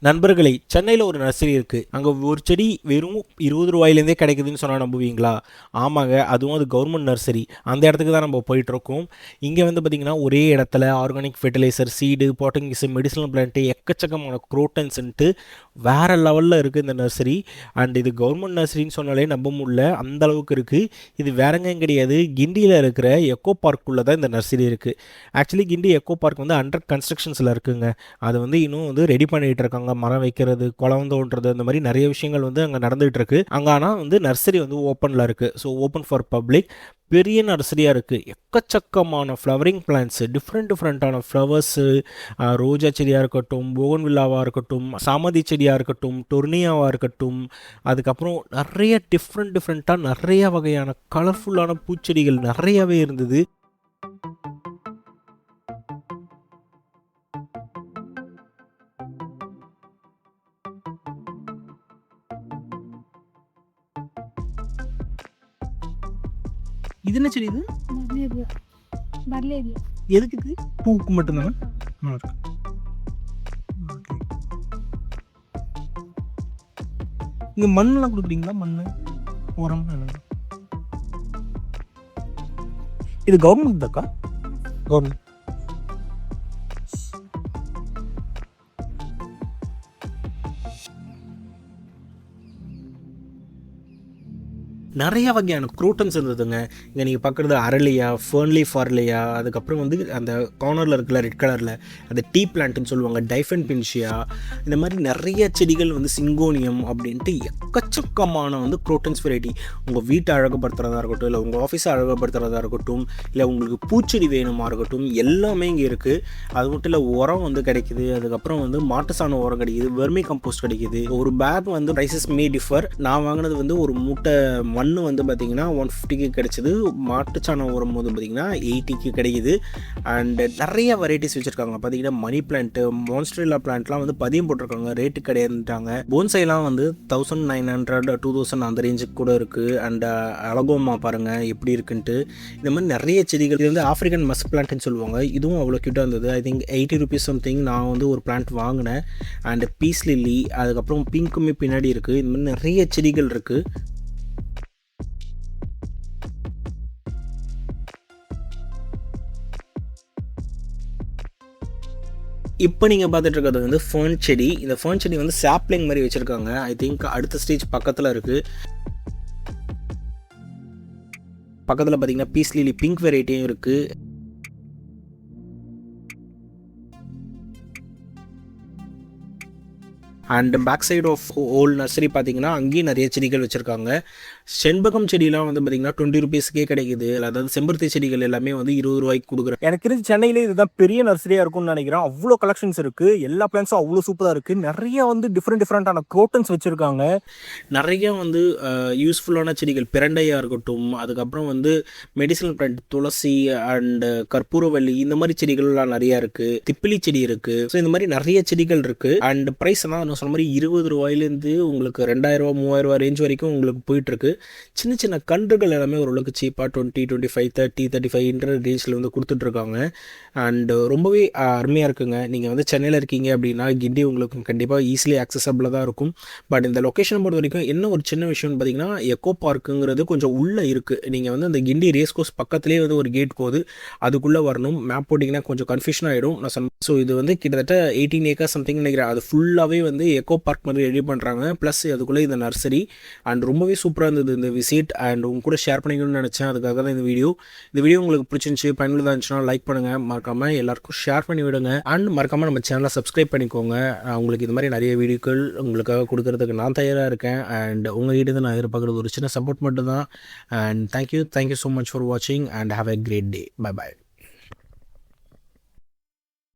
நண்பர்களே, சென்னையில் ஒரு நர்சரி இருக்குது. அங்கே ஒரு செடி வெறும் 20 ரூபாயிலேருந்தே கிடைக்குதுன்னு சொன்னால் நம்புவீங்களா? ஆமாங்க, அதுவும் அது கவர்மெண்ட் நர்சரி. அந்த இடத்துக்கு தான் நம்ம போயிட்டுருக்கோம். இங்கே வந்து பார்த்திங்கன்னா ஒரே இடத்துல organic fertilizer, seed, pottings, medicinal plant, எக்கச்சக்கமான குரோட்டன்ஸுன்ட்டு வேறு லெவலில் இருக்குது இந்த நர்சரி. அண்ட் இது கவர்மெண்ட் நர்சரின்னு சொன்னாலே நம்ப முடியல, அந்த அளவுக்கு இருக்குது. இது வேறங்க கிடையாது, கிண்டியில் இருக்கிற எக்கோ பார்க்குள்ளே தான் இந்த நர்சரி இருக்குது. ஆக்சுவலி கிண்டி எக்கோ பார்க் வந்து அண்டர் கன்ஸ்ட்ரக்ஷன்ஸில் இருக்குங்க. அது வந்து இன்னும் வந்து ரெடி பண்ணிகிட்டு இருக்காங்க. மரம் வைக்கிறது, குளம் தோன்றது, அந்த மாதிரி நிறைய விஷயங்கள் வந்து அங்கே நடந்துகிட்டு இருக்கு. அங்கே ஆனால் வந்து நர்சரி வந்து ஓப்பனில் இருக்குது. So open for public. பெரிய நர்சரியாக இருக்குது. எக்கச்சக்கமான ஃப்ளவரிங் பிளான்ட்ஸு, டிஃப்ரெண்ட்டான ஃப்ளவர்ஸு, ரோஜா செடியாக இருக்கட்டும், போகன்வில்லாவாக இருக்கட்டும், சாமந்தி செடியாக இருக்கட்டும், டொர்னியாவாக இருக்கட்டும், அதுக்கப்புறம் நிறைய டிஃப்ரெண்ட்டாக நிறைய வகையான கலர்ஃபுல்லான பூச்செடிகள் நிறையவே இருந்தது. இது என்ன செடி இது? எதுக்கு இது? பூக்கு மட்டும்தானே? இங்கே மண்ணெல்லாம் கொடுக்குறீங்களா? மண் உரம் இது கவர்மெண்ட் தாக்கா? கவர்மெண்ட். நிறைய வகையான குரோட்டன்ஸ் இருந்ததுங்க. இங்கே நீங்கள் பார்க்குறது அரளியா, ஃபர்ன்லி ஃபார்லியா, அதுக்கப்புறம் வந்து அந்த கார்னரில் இருக்குல்ல ரெட் கலரில் அந்த டீ பிளான்ட்டுன்னு சொல்லுவாங்க, டைஃபன் பின்ஷியா, இந்த மாதிரி நிறைய செடிகள் வந்து சிங்கோனியம் அப்படின்ட்டு எக்கச்சக்கமான வந்து குரோட்டன்ஸ் வெரைட்டி. உங்கள் வீட்டை அழகுபடுத்துகிறதா இருக்கட்டும், இல்லை உங்கள் ஆஃபீஸை அழகுபடுத்துகிறதா இருக்கட்டும், இல்லை உங்களுக்கு பூச்செடி வேணுமா இருக்கட்டும், எல்லாமே இங்கே இருக்குது. அது மட்டும் இல்லை, உரம் வந்து கிடைக்குது. அதுக்கப்புறம் வந்து மாட்டு சாணம் உரம் கிடைக்குது, வெர்மி கம்போஸ்ட் கிடைக்குது. ஒரு பேக் வந்து ப்ரைஸஸ் மே டிஃபர். நான் வாங்கினது வந்து ஒரு மூட்டை மண் வந்து பார்த்திங்கன்னா 150க்கு கிடைச்சிது. மாட்டுச்சாணம் உரம் வந்து பார்த்திங்கன்னா 80க்கு கிடைக்குது. அண்டு நிறைய வெரைட்டிஸ் வச்சுருக்காங்க. பார்த்திங்கன்னா மணி பிளான்ட்டு, மான்ஸ்ட்ரில்லா பிளான்ட்லாம் வந்து பதியம் போட்டிருக்காங்க, ரேட்டு கிடையாதுட்டாங்க. போன்சைலாம் வந்து 1900 2000 அந்த ரேஞ்சுக்கு கூட இருக்குது. அண்ட் அலகோமா பாருங்கள் எப்படி இருக்குன்ட்டு. இந்த மாதிரி நிறைய செடிகள். இது வந்து ஆஃப்ரிக்கன் மஸ்க் பிளான்ட்னு சொல்லுவாங்க. இதுவும் அவ்வளோ க்யூட்டாக இருந்தது. I think 80 rupees something. நான் வந்து ஒரு பிளான்ட் வாங்கினேன். அண்டு பீஸ் லில்லி, அதுக்கப்புறம் பிங்க்குமே பின்னாடி இருக்குது. இந்த மாதிரி நிறைய செடிகள் இருக்குது. இப்போ நீங்கள் பார்த்துட்டு இருக்கிறது வந்து ஃபர்ன் செடி. இந்த ஃபர்ன் செடி வந்து சாப்ளிங் மாதிரி வச்சுருக்காங்க. ஐ திங்க் அடுத்த ஸ்டேஜ் பக்கத்தில் இருக்குது. பக்கத்தில் பார்த்தீங்கன்னா பீஸ் லில்லி பிங்க் வெரைட்டியும் இருக்குது. And back side of old nursery பார்த்தீங்கன்னா அங்கேயும் நிறைய செடிகள் வச்சுருக்காங்க. செண்பகம் செடியெலாம் வந்து பார்த்திங்கன்னா 20 rupeesக்கே கிடைக்குது. அதாவது செம்பருத்தி செடிகள் எல்லாமே வந்து 20 ரூபாய்க்கு கொடுக்குறேன். எனக்கு தெரிஞ்சு சென்னையிலே இதுதான் பெரிய நர்சரியாக இருக்கும்னு நினைக்கிறேன். அவ்வளோ கலெக்ஷன்ஸ் இருக்குது. எல்லா பிளான்ஸும் அவ்வளோ சூப்பராக இருக்குது. நிறைய வந்து டிஃப்ரெண்ட்டான குரோட்டன்ஸ் வச்சுருக்காங்க. நிறைய வந்து யூஸ்ஃபுல்லான செடிகள், பிரண்டையாக இருக்கட்டும், அதுக்கப்புறம் வந்து மெடிசனல் பிளான்ட், துளசி அண்டு கற்பூரவல்லி, இந்த மாதிரி செடிகள்லாம் நிறையா இருக்குது. திப்பிலி செடி இருக்குது. ஸோ இந்த மாதிரி நிறைய செடிகள் இருக்குது. அண்ட் ப்ரைஸ் தான் நான் சொன்ன மாதிரி 20 ரூபாயிலேருந்து உங்களுக்கு 2000 3000 ரேஞ்ச் வரைக்கும் உங்களுக்கு போயிட்டுருக்கு. சின்ன சின்ன கன்றுகள் எல்லாமே ஓரளவுக்கு சீப்பாக 20 25 30 35 ரேஞ்சில் வந்து கொடுத்துட்ருக்காங்க. அண்டு ரொம்பவே அருமையாக இருக்குங்க. நீங்கள் வந்து சென்னையில் இருக்கீங்க அப்படின்னா கிண்டி உங்களுக்கு கண்டிப்பாக ஈஸிலி ஆக்சசபிளாக தான் இருக்கும். பட் இந்த லொக்கேஷனை பொறுத்த வரைக்கும் என்ன ஒரு சின்ன விஷயம்னு பார்த்தீங்கன்னா, எக்கோ பார்க்குங்கிறது கொஞ்சம் உள்ளே இருக்குது. நீங்கள் வந்து அந்த கிண்டி ரேஸ் கோர்ஸ் பக்கத்துலேயே வந்து ஒரு கேட் போகுது, அதுக்குள்ளே வரணும். மேப் போட்டிங்கன்னா கொஞ்சம் கன்ஃபியூஷன் ஆகிடும். நான் சொன்னேன். ஸோ இது வந்து கிட்டத்தட்ட 18 acres சம்திங் நினைக்கிறேன். அது ஃபுல்லாகவே வந்து எக்கோ பார்க் மாதிரி ரெடி பண்ணுறாங்க. ப்ளஸ் அதுக்குள்ளே இந்த நர்சரி. அண்ட் ரொம்பவே சூப்பராக இருந்தது இந்த விசிட். அண்ட் உங்க கூட ஷேர் பண்ணிக்கணும்னு நினச்சேன். அதுக்காக தான் இந்த வீடியோ உங்களுக்கு பிடிச்சிருந்துச்சி, பயனுள்ளதாக இருந்துச்சுன்னா லைக் பண்ணுங்கள். மறக்காமல் எல்லாருக்கும் ஷேர் பண்ணி விடுங்க. அண்ட் மறக்காமல் நம்ம சேனலை சப்ஸ்கிரைப் பண்ணிக்கோங்க. உங்களுக்கு இது மாதிரி நிறைய வீடியோக்கள் உங்களுக்காக கொடுக்கறதுக்கு நான் தயாராக இருக்கேன். அண்ட் உங்கள்கிட்ட நான் எதிர்பார்க்குறது ஒரு சின்ன சப்போர்ட் மட்டும் தான். And thank you so much for வாட்சிங் and have a great day. By.